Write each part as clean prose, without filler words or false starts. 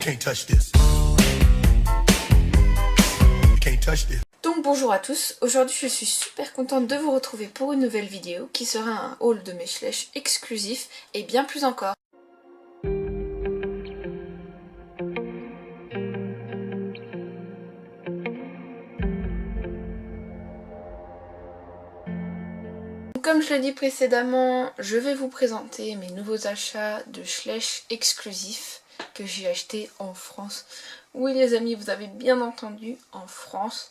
Can't touch this. Can't touch this. Donc bonjour à tous, aujourd'hui je suis super contente de vous retrouver pour une nouvelle vidéo qui sera un haul de mes Schleich exclusifs et bien plus encore. Comme je l'ai dit précédemment, je vais vous présenter mes nouveaux achats de Schleich exclusifs que j'ai achetés en France. Oui les amis, vous avez bien entendu, en France.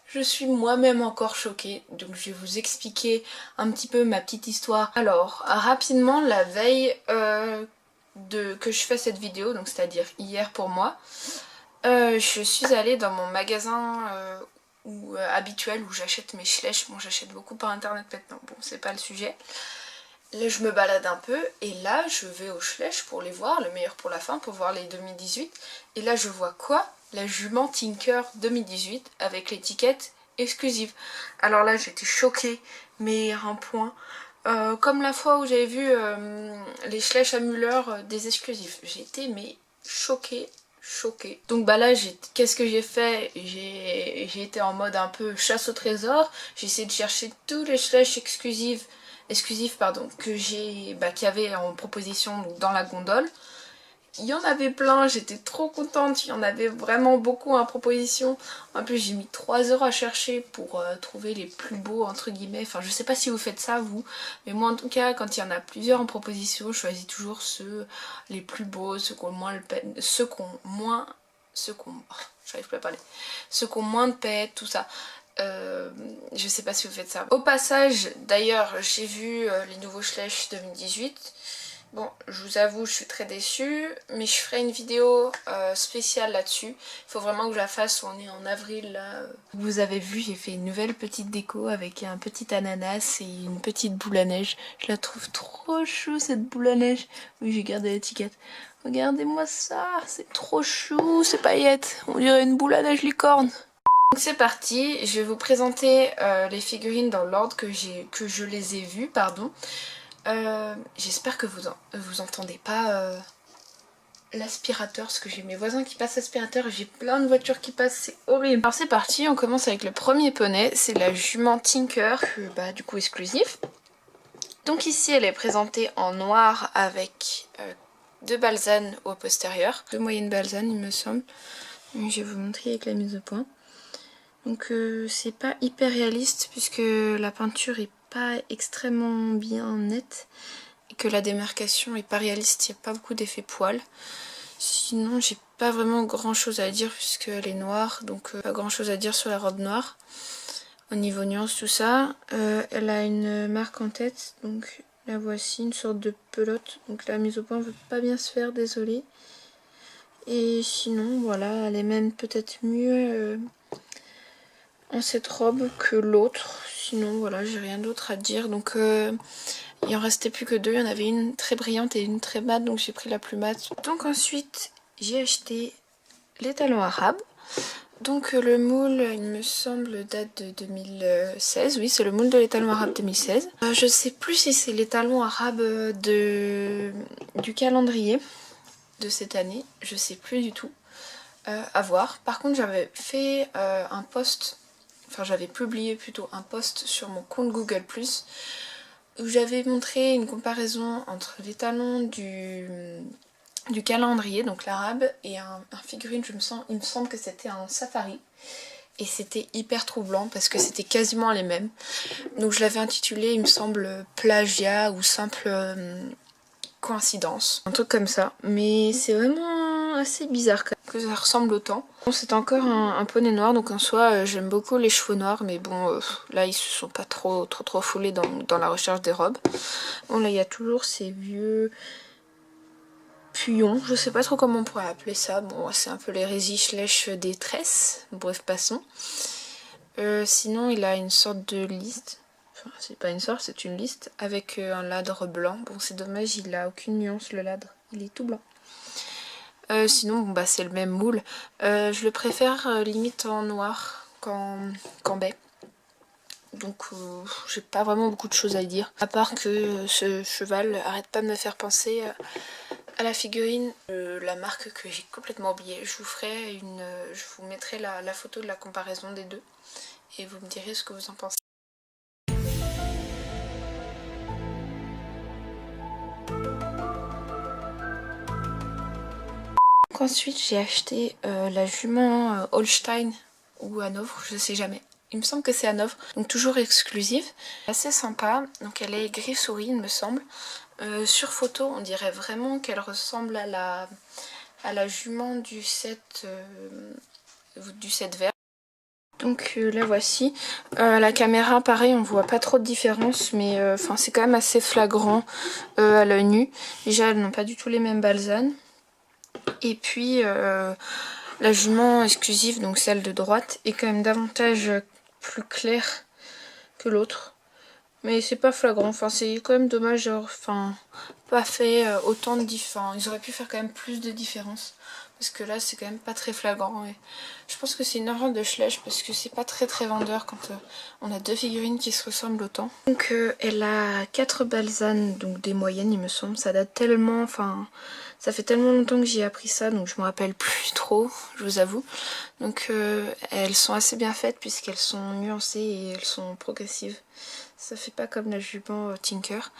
Je suis moi-même encore choquée, donc je vais vous expliquer un petit peu ma petite histoire. Alors, rapidement, la veille que je fais cette vidéo, donc c'est-à-dire hier pour moi, je suis allée dans mon magasin habituel où j'achète mes Schleich. Bon, j'achète beaucoup par internet maintenant, bon, c'est pas le sujet. Là, je me balade un peu et là, je vais au Schleich pour les voir, le meilleur pour la fin, pour voir les 2018. Et là, je vois quoi? La jument Tinker 2018 avec l'étiquette exclusive. Alors là, j'étais choquée, mais à un point. Comme la fois où j'avais vu les Schleich à Müller des exclusifs. J'ai été mais choquée. Donc bah là, qu'est-ce que j'ai fait? J'ai été en mode un peu chasse au trésor. J'ai essayé de chercher tous les Schleich exclusifs que qu'il y avait en proposition donc, dans la gondole. Il y en avait plein, j'étais trop contente, il y en avait vraiment beaucoup en proposition. En plus j'ai mis 3 heures à chercher pour trouver les plus beaux entre guillemets. Enfin je sais pas si vous faites ça vous, mais moi en tout cas quand il y en a plusieurs en proposition, je choisis toujours ceux les plus beaux, ceux qui ont moins le peine, ceux qui ont moins de pète, tout ça. Je sais pas si vous faites ça. Au passage d'ailleurs j'ai vu les nouveaux Schleich 2018. Bon, je vous avoue, je suis très déçue, mais je ferai une vidéo spéciale là-dessus. Il faut vraiment que je la fasse, on est en avril là. Vous avez vu, j'ai fait une nouvelle petite déco avec un petit ananas et une petite boule à neige. Je la trouve trop chou cette boule à neige. Oui, j'ai gardé l'étiquette. Regardez-moi ça, c'est trop chou ces paillettes. On dirait une boule à neige licorne. Donc c'est parti, je vais vous présenter les figurines dans l'ordre que je les ai vues, pardon. J'espère que vous entendez pas l'aspirateur, parce que j'ai mes voisins qui passent l'aspirateur et j'ai plein de voitures qui passent, c'est horrible. Alors c'est parti, on commence avec le premier poney, c'est la jument Tinker, du coup exclusif. Donc ici elle est présentée en noir avec 2 balsanes au postérieur, 2 moyennes balsanes il me semble. Je vais vous montrer avec la mise au point. Donc c'est pas hyper réaliste puisque la peinture est pas extrêmement bien nette et que la démarcation est pas réaliste, il n'y a pas beaucoup d'effets poils. Sinon j'ai pas vraiment grand chose à dire puisqu'elle est noire, donc pas grand chose à dire sur la robe noire. Au niveau nuance tout ça, elle a une marque en tête, donc la voici, une sorte de pelote, donc la mise au point ne veut pas bien se faire, désolée. Et sinon voilà, elle est même peut-être mieux en cette robe que l'autre. Sinon voilà, j'ai rien d'autre à dire. Donc il en restait plus que 2. Il y en avait une très brillante et une très mate, donc j'ai pris la plus mate. Donc ensuite j'ai acheté les talons arabes. Donc le moule, il me semble, date de 2016. Oui, c'est le moule de les talons arabes 2016. Je sais plus si c'est les talons arabes du calendrier de cette année. Je sais plus du tout. À voir. Par contre j'avais fait un post. Enfin j'avais publié plutôt un post sur mon compte Google+, où j'avais montré une comparaison entre les talons du calendrier, donc l'arabe, et un figurine, il me semble que c'était un safari. Et c'était hyper troublant parce que c'était quasiment les mêmes. Donc je l'avais intitulé, il me semble, plagiat ou simple coïncidence. Un truc comme ça. Mais c'est vraiment assez bizarre que ça ressemble autant. Bon, c'est encore un poney noir, donc en soi j'aime beaucoup les chevaux noirs, mais bon là ils se sont pas trop foulés dans la recherche des robes. Bon là il y a toujours ces vieux puyons, je sais pas trop comment on pourrait appeler ça. Bon c'est un peu les Schleich des tresses, bref passons. Sinon il a une sorte de liste. Enfin, c'est pas une sorte, c'est une liste avec un ladre blanc. Bon c'est dommage, il a aucune nuance le ladre, il est tout blanc. Sinon bon, c'est le même moule. Je le préfère limite en noir qu'en baie. Donc j'ai pas vraiment beaucoup de choses à dire. À part que ce cheval arrête pas de me faire penser À la figurine, la marque que j'ai complètement oubliée, je vous mettrai la photo de la comparaison des deux et vous me direz ce que vous en pensez. Donc ensuite j'ai acheté la jument Holstein ou Hanovre, je sais jamais. Il me semble que c'est Hanovre, donc toujours exclusive. Assez sympa, donc elle est gris souris il me semble. Sur photo on dirait vraiment qu'elle ressemble à la jument du set vert. Donc la voici. À la caméra pareil on voit pas trop de différence mais c'est quand même assez flagrant à l'œil nu. Déjà elles n'ont pas du tout les mêmes balsanes. Et puis la jument exclusive, donc celle de droite, est quand même davantage plus claire que l'autre. Mais c'est pas flagrant, c'est quand même dommage, pas fait autant de différence. Ils auraient pu faire quand même plus de différence. Parce que là c'est quand même pas très flagrant. Et je pense que c'est une erreur de Schleich parce que c'est pas très vendeur quand on a deux figurines qui se ressemblent autant. Donc elle a 4 balsanes, donc des moyennes il me semble. Ça date tellement, ça fait tellement longtemps que j'ai appris ça, donc je me rappelle plus trop, je vous avoue. Donc elles sont assez bien faites puisqu'elles sont nuancées et elles sont progressives. Ça fait pas comme la jument Tinker.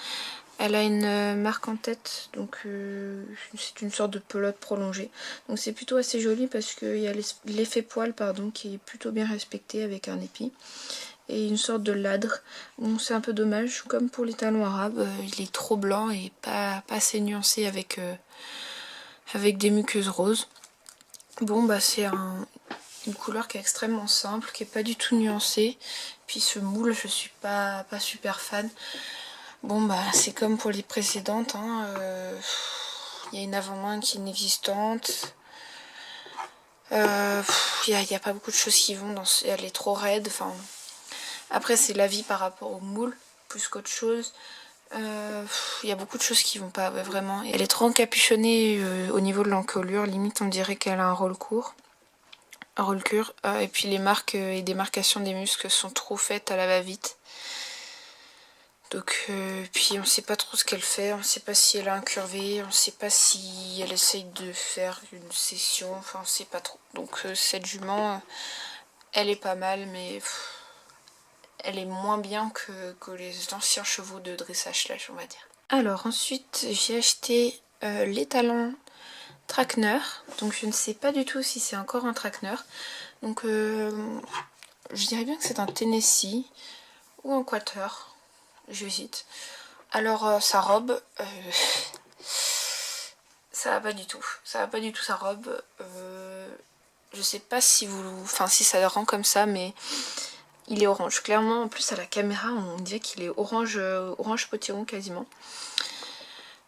Elle a une marque en tête, donc c'est une sorte de pelote prolongée. Donc c'est plutôt assez joli parce qu'il y a l'effet poil qui est plutôt bien respecté avec un épi. Et une sorte de ladre. Bon c'est un peu dommage, comme pour les talons arabes, il est trop blanc et pas assez nuancé avec des muqueuses roses. Bon c'est une couleur qui est extrêmement simple, qui est pas du tout nuancée. Puis ce moule je suis pas super fan. Bon c'est comme pour les précédentes, il y a une avant-main qui est inexistante. Il y a pas beaucoup de choses qui vont dans elle est trop raide. Après c'est l'avis par rapport au moule plus qu'autre chose. Il y a beaucoup de choses qui vont pas vraiment. Elle est trop encapuchonnée au niveau de l'encolure, limite on dirait qu'elle a un rôle court. Et puis les marques et démarcations des muscles sont trop faites à la va-vite. Donc puis on sait pas trop ce qu'elle fait, on sait pas si elle a incurvé, on sait pas si elle essaye de faire une session, on sait pas trop. Donc cette jument, elle est pas mal, mais elle est moins bien que les anciens chevaux de dressage Schleich, on va dire. Alors ensuite j'ai acheté les talons Trakehner, donc je ne sais pas du tout si c'est encore un Trakehner. Donc je dirais bien que c'est un Tennessee ou un Quater. J'hésite. Alors sa robe, ça va pas du tout. Ça va pas du tout sa robe. Je sais pas si si ça rend comme ça, mais il est orange. Clairement, en plus à la caméra, on dirait qu'il est orange, orange potiron quasiment.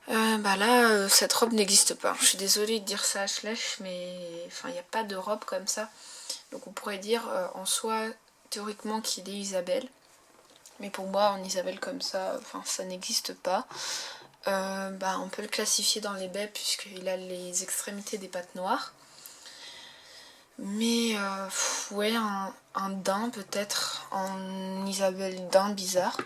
Là, cette robe n'existe pas. Je suis désolée de dire ça à Schleich, mais il n'y a pas de robe comme ça. Donc on pourrait dire en soi, théoriquement, qu'il est Isabelle. Mais pour moi, en Isabelle comme ça, ça n'existe pas. On peut le classifier dans les baies puisqu'il a les extrémités des pattes noires. Mais ouais, un daim peut-être, en Isabelle daim bizarre,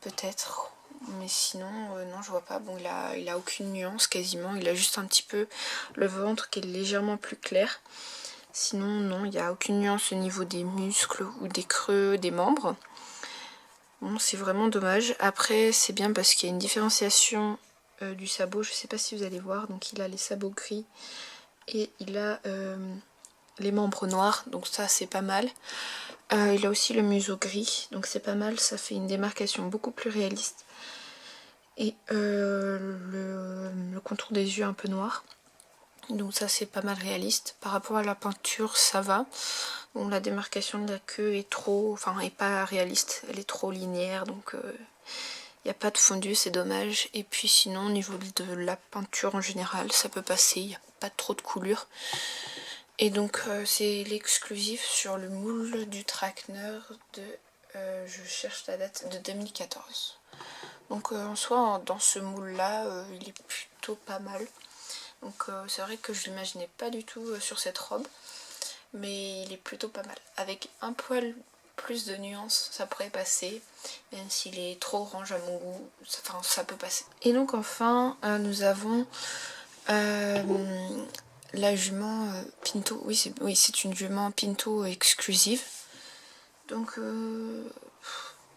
peut-être. Mais sinon, non, je vois pas. Bon, il a aucune nuance quasiment. Il a juste un petit peu le ventre qui est légèrement plus clair. Sinon, non, il n'y a aucune nuance au niveau des muscles ou des creux des membres. Bon, c'est vraiment dommage. Après, c'est bien parce qu'il y a une différenciation du sabot. Je sais pas si vous allez voir. Donc, il a les sabots gris et il a les membres noirs. Donc, ça, c'est pas mal. Il a aussi le museau gris. Donc, c'est pas mal. Ça fait une démarcation beaucoup plus réaliste. Et le contour des yeux un peu noir. Donc, ça, c'est pas mal réaliste. Par rapport à la peinture, ça va. Bon, la démarcation de la queue est est pas réaliste, elle est trop linéaire, donc il n'y a pas de fondu, c'est dommage. Et puis sinon, au niveau de la peinture en général, ça peut passer, il n'y a pas trop de coulure. Et donc c'est l'exclusif sur le moule du Trakehner de, je cherche la date, de 2014. Donc en soi, dans ce moule-là, il est plutôt pas mal. Donc c'est vrai que je l'imaginais pas du tout sur cette robe. Mais il est plutôt pas mal. Avec un poil plus de nuances, ça pourrait passer. Même s'il est trop orange à mon goût, ça peut passer. Et donc enfin, nous avons la jument Pinto. Oui, c'est une jument Pinto exclusive. Donc,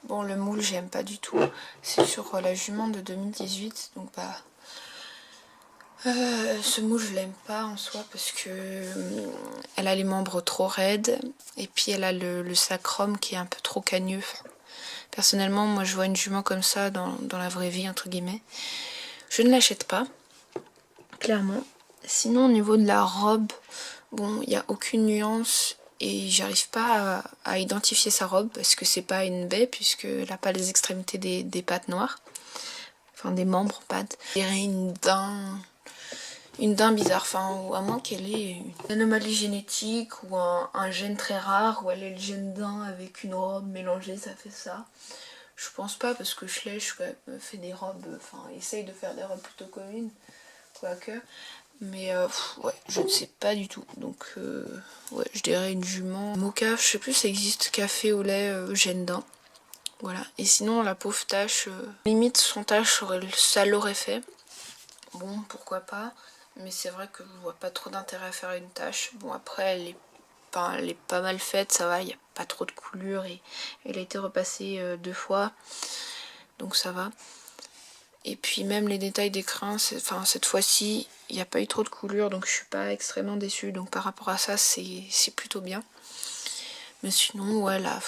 bon, le moule, j'aime pas du tout. C'est sur la jument de 2018. Donc, bah, ce moule, je l'aime pas en soi parce que elle a les membres trop raides. Et puis, elle a le sacrum qui est un peu trop cagneux. Personnellement, moi, je vois une jument comme ça dans la vraie vie, entre guillemets. Je ne l'achète pas, clairement. Sinon, au niveau de la robe, bon, il n'y a aucune nuance. Et j'arrive pas à identifier sa robe parce que c'est pas une baie puisqu'elle n'a pas les extrémités des pattes noires. Enfin des membres pattes. Je dirais une dinde bizarre. Enfin, ou à moins qu'elle ait une anomalie génétique ou un gène très rare. Ou elle est le gène d'un avec une robe mélangée, ça fait ça. Je pense pas parce que Schleich fait des robes, enfin essaye de faire des robes plutôt communes. Quoique. Mais ouais, je ne sais pas du tout. Donc ouais, je dirais une jument. Mocha, je sais plus, ça existe café au lait gène d'un. Voilà. Et sinon la pauvre tache, limite son tache ça l'aurait fait. Bon, pourquoi pas. Mais c'est vrai que je vois pas trop d'intérêt à faire une tache. Bon après elle est pas mal faite, ça va, il n'y a pas trop de coulure et elle a été repassée 2 fois. Donc ça va. Et puis même les détails des crins, cette fois-ci, il n'y a pas eu trop de coulure, donc je suis pas extrêmement déçue. Donc par rapport à ça, c'est plutôt bien. Mais sinon, ouais, là,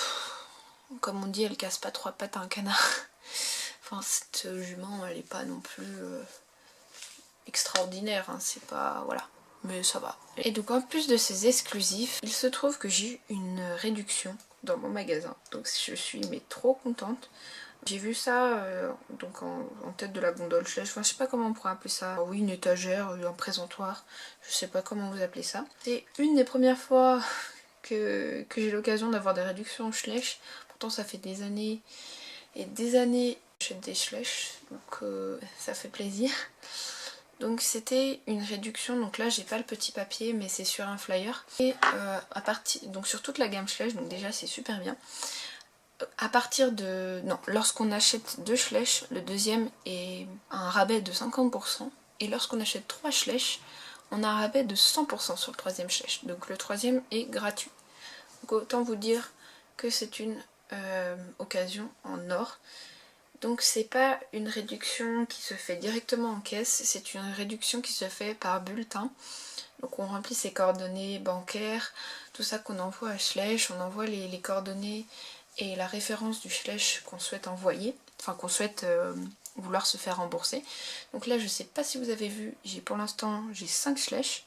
comme on dit, elle casse pas 3 pattes à un canard. Enfin, cette jument, elle est pas non plus extraordinaire, hein, c'est pas... voilà. Mais ça va. Et donc en plus de ces exclusifs, il se trouve que j'ai eu une réduction dans mon magasin. Donc je suis trop contente. J'ai vu ça donc en tête de la gondole. Je sais pas comment on pourrait appeler ça. Oui, une étagère, un présentoir. Je sais pas comment vous appelez ça. C'est une des premières fois que j'ai l'occasion d'avoir des réductions en Schleich. Pourtant ça fait des années et des années que j'achète des Schleich. Donc ça fait plaisir. Donc c'était une réduction. Donc là j'ai pas le petit papier mais c'est sur un flyer. Et donc sur toute la gamme Schleich. Donc déjà c'est super bien. À partir de... non, lorsqu'on achète 2 Schleich, le deuxième est un rabais de 50%. Et lorsqu'on achète 3 Schleich, on a un rabais de 100% sur le troisième Schleich. Donc le troisième est gratuit. Donc autant vous dire que c'est une occasion en or. Donc c'est pas une réduction qui se fait directement en caisse, c'est une réduction qui se fait par bulletin. Donc on remplit ses coordonnées bancaires, tout ça qu'on envoie à Schleich, on envoie les coordonnées et la référence du Schleich qu'on souhaite envoyer, enfin qu'on souhaite vouloir se faire rembourser. Donc là je sais pas si vous avez vu, pour l'instant j'ai 5 Schleich,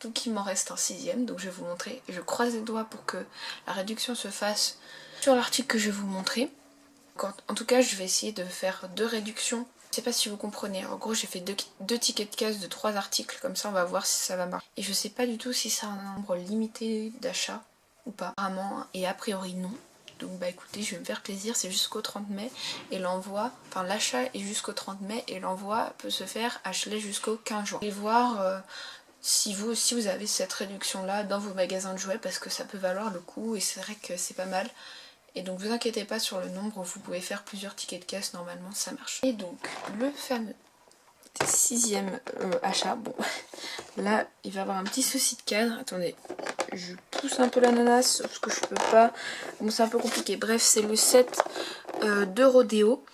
donc il m'en reste un 6ème, donc je vais vous montrer. Je croise les doigts pour que la réduction se fasse sur l'article que je vais vous montrer. En tout cas je vais essayer de faire 2 réductions. Je sais pas si vous comprenez, en gros j'ai fait 2 tickets de caisse de 3 articles, comme ça on va voir si ça va marcher. Et je sais pas du tout si c'est un nombre limité d'achats ou pas, apparemment, et a priori non. Donc bah écoutez, je vais me faire plaisir, c'est jusqu'au 30 mai et l'envoi, enfin l'achat est jusqu'au 30 mai et l'envoi peut se faire à Schleich jusqu'au 15 juin. Et voir si vous avez cette réduction là dans vos magasins de jouets parce que ça peut valoir le coup et c'est vrai que c'est pas mal. Et donc vous inquiétez pas sur le nombre, vous pouvez faire plusieurs tickets de caisse, normalement ça marche. Et donc le fameux 6ème achat, bon là il va y avoir un petit souci de cadre, attendez, je pousse un peu l'ananas parce que je peux pas, bon c'est un peu compliqué, bref c'est le set de Rodeo.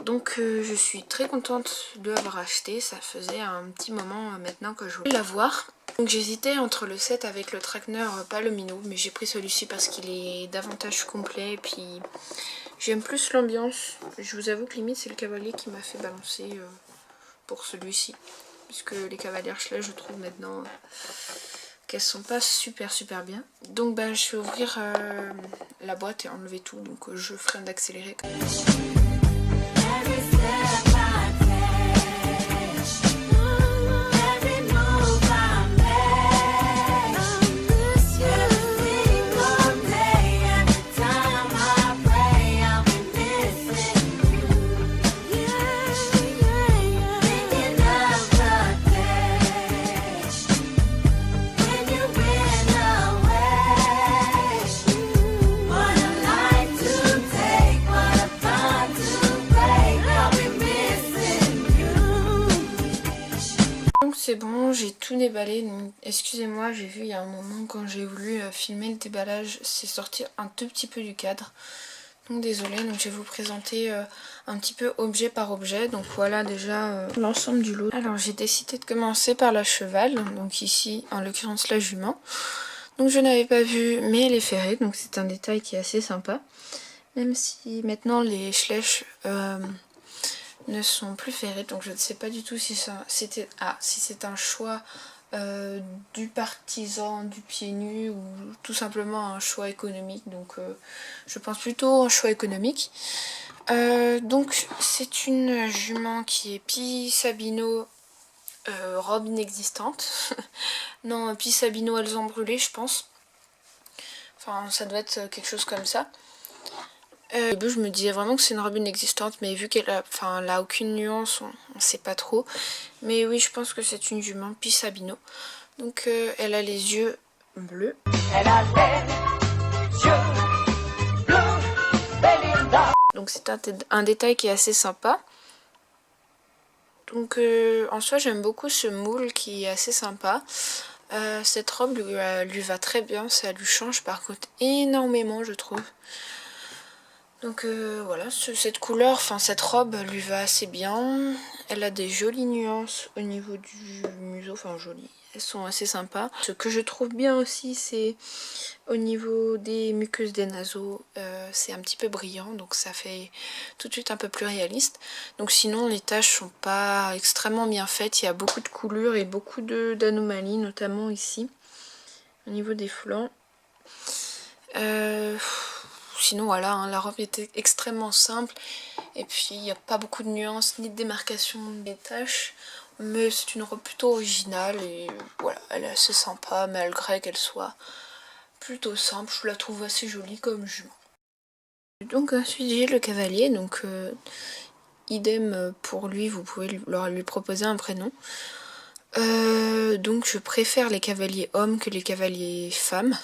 Donc je suis très contente de l'avoir acheté, ça faisait un petit moment maintenant que je voulais l'avoir. Donc j'hésitais entre le set avec le Trackner Palomino, mais j'ai pris celui-ci parce qu'il est davantage complet et puis j'aime plus l'ambiance. Je vous avoue que limite c'est le cavalier qui m'a fait balancer pour celui-ci, puisque les cavalières Schleich je trouve maintenant qu'elles sont pas super bien. Donc bah je vais ouvrir la boîte et enlever tout, donc je freine d'accélérer. One j'ai tout déballé, donc excusez-moi, j'ai vu il y a un moment quand j'ai voulu filmer le déballage, c'est sorti un tout petit peu du cadre. Donc désolée, donc je vais vous présenter un petit peu objet par objet. Donc voilà déjà l'ensemble du lot. Alors j'ai décidé de commencer par la cheval, donc ici en l'occurrence la jument. Donc je n'avais pas vu, mais elle est ferrée, donc c'est un détail qui est assez sympa. Même si maintenant les schlèches ne sont plus ferrées, donc je ne sais pas du tout si c'était si c'est un choix du partisan du pied nu ou tout simplement un choix économique. Donc je pense plutôt un choix économique. Donc c'est une jument qui est Pie Sabino robe inexistante. Non, Pie Sabino elles ont brûlé je pense. Enfin ça doit être quelque chose comme ça. Au début je me disais vraiment que c'est une robe inexistante, mais vu qu'elle a aucune nuance, on sait pas trop. Mais oui, je pense que c'est une jument Pie Sabino. Donc elle a les yeux bleus. Elle a les yeux bleus, Belinda. Donc c'est un détail qui est assez sympa. Donc en soi j'aime beaucoup ce moule qui est assez sympa. Cette robe lui va très bien, ça lui change par contre énormément je trouve. Donc voilà, cette couleur, enfin cette robe lui va assez bien. Elle a des jolies nuances au niveau du museau, enfin jolies, elles sont assez sympas. Ce que je trouve bien aussi, c'est au niveau des muqueuses des naseaux, c'est un petit peu brillant, donc ça fait tout de suite un peu plus réaliste. Donc sinon les taches sont pas extrêmement bien faites, il y a beaucoup de coulures et beaucoup d'anomalies, notamment ici, au niveau des flancs. Sinon voilà, hein, la robe était extrêmement simple et puis il n'y a pas beaucoup de nuances ni de démarcation des taches, mais c'est une robe plutôt originale et voilà, elle est assez sympa malgré qu'elle soit plutôt simple, je la trouve assez jolie comme jument. Donc ensuite j'ai le cavalier, donc idem pour lui, vous pouvez lui proposer un prénom. Donc je préfère les cavaliers hommes que les cavaliers femmes,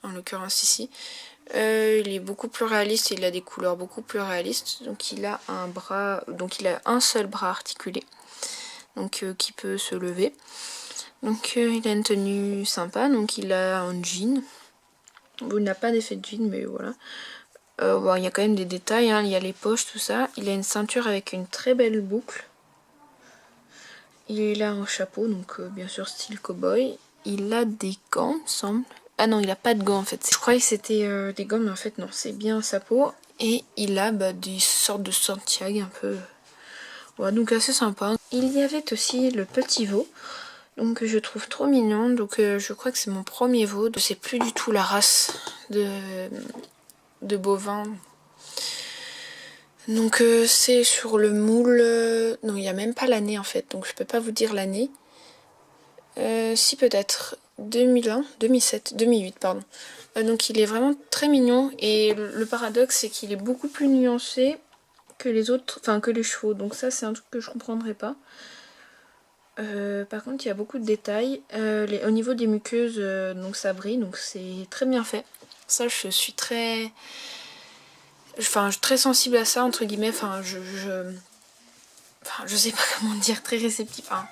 en l'occurrence ici. Il est beaucoup plus réaliste, il a des couleurs beaucoup plus réalistes. Donc il a un seul bras articulé, donc qui peut se lever. Donc il a une tenue sympa, donc il a un jean. Bon, il n'a pas d'effet de jean, mais voilà. Bon, il y a quand même des détails, hein. Il y a les poches, tout ça. Il a une ceinture avec une très belle boucle. Il a un chapeau, donc bien sûr style cowboy. Il a des gants, il me semble. Ah non, il a pas de gants en fait. Je croyais que c'était des gants, mais en fait non, c'est bien sa peau. Et il a des sortes de Santiago un peu. Voilà, donc assez sympa. Il y avait aussi le petit veau, donc je trouve trop mignon. Donc je crois que c'est mon premier veau. Je sais plus du tout la race de bovin. Donc c'est sur le moule. Non, il n'y a même pas l'année en fait, donc je peux pas vous dire l'année. Si peut-être 2001, 2007, 2008 pardon. Donc il est vraiment très mignon et le paradoxe c'est qu'il est beaucoup plus nuancé que les autres, enfin que les chevaux. Donc ça c'est un truc que je comprendrais pas. Par contre il y a beaucoup de détails. Au niveau des muqueuses, donc ça brille, donc c'est très bien fait. Ça je suis très sensible à ça entre guillemets. Enfin je sais pas comment dire, très réceptif. Hein.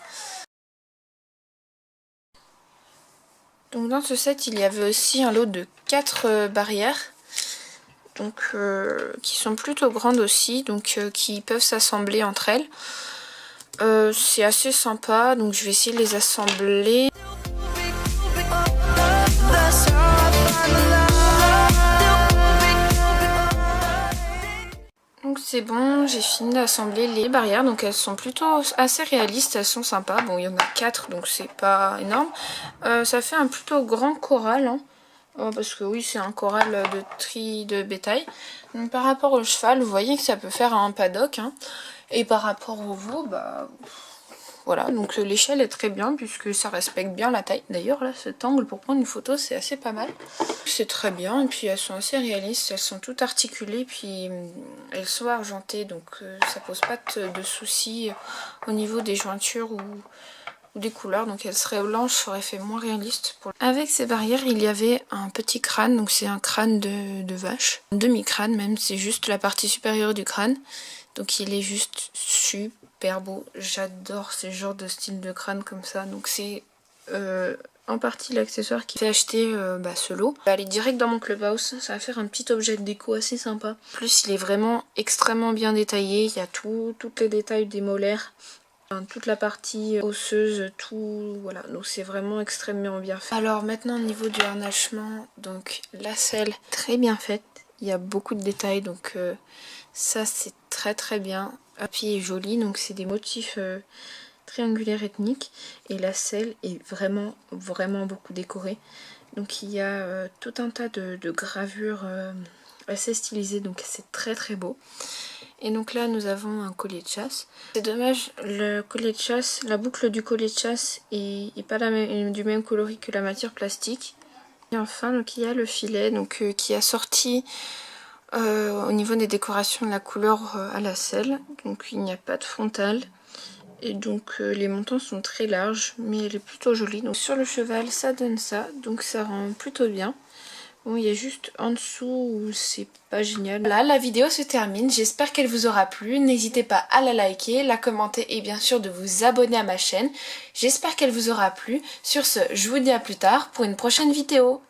Donc dans ce set, il y avait aussi un lot de 4 barrières, donc qui sont plutôt grandes aussi, donc qui peuvent s'assembler entre elles. C'est assez sympa, donc je vais essayer de les assembler. Donc c'est bon, j'ai fini d'assembler les barrières, donc elles sont plutôt assez réalistes, elles sont sympas. Bon, il y en a 4, donc c'est pas énorme. Ça fait un plutôt grand corral, hein, parce que oui, c'est un corral de tri de bétail. Donc par rapport au cheval, vous voyez que ça peut faire un paddock, hein. Et par rapport au veau, bah voilà, donc l'échelle est très bien puisque ça respecte bien la taille. D'ailleurs là, cet angle pour prendre une photo, c'est assez pas mal. C'est très bien, et puis elles sont assez réalistes, elles sont toutes articulées, puis elles sont argentées, donc ça pose pas de soucis au niveau des jointures ou des couleurs. Donc elles seraient blanches, ça aurait fait moins réaliste. Avec ces barrières, il y avait un petit crâne, donc c'est un crâne de vache, un demi-crâne même, c'est juste la partie supérieure du crâne. Donc il est juste super super beau. J'adore ces genres de style de crâne comme ça. Donc c'est en partie l'accessoire qui fait acheter ce lot. Je vais aller direct dans mon clubhouse. Ça va faire un petit objet de déco assez sympa. En plus il est vraiment extrêmement bien détaillé. Il y a tous les détails des molaires. Toute la partie osseuse, tout, voilà, donc c'est vraiment extrêmement bien fait. Alors maintenant au niveau du harnachement, donc la selle très bien faite, il y a beaucoup de détails, donc ça c'est très très bien. Le pied est joli, donc c'est des motifs triangulaires ethniques, et la selle est vraiment beaucoup décorée. Donc il y a tout un tas de gravures assez stylisées, donc c'est très très beau. Et donc là nous avons un collier de chasse. C'est dommage, le collier de chasse, la boucle du collier de chasse est pas du même coloris que la matière plastique. Et enfin donc il y a le filet donc, qui a sorti au niveau des décorations de la couleur à la selle. Donc il n'y a pas de frontal. Et donc les montants sont très larges, mais elle est plutôt jolie. Donc sur le cheval ça donne ça, donc ça rend plutôt bien. Bon, il y a juste en dessous où c'est pas génial. Là, la vidéo se termine. J'espère qu'elle vous aura plu. N'hésitez pas à la liker, la commenter et bien sûr de vous abonner à ma chaîne. J'espère qu'elle vous aura plu. Sur ce, je vous dis à plus tard pour une prochaine vidéo.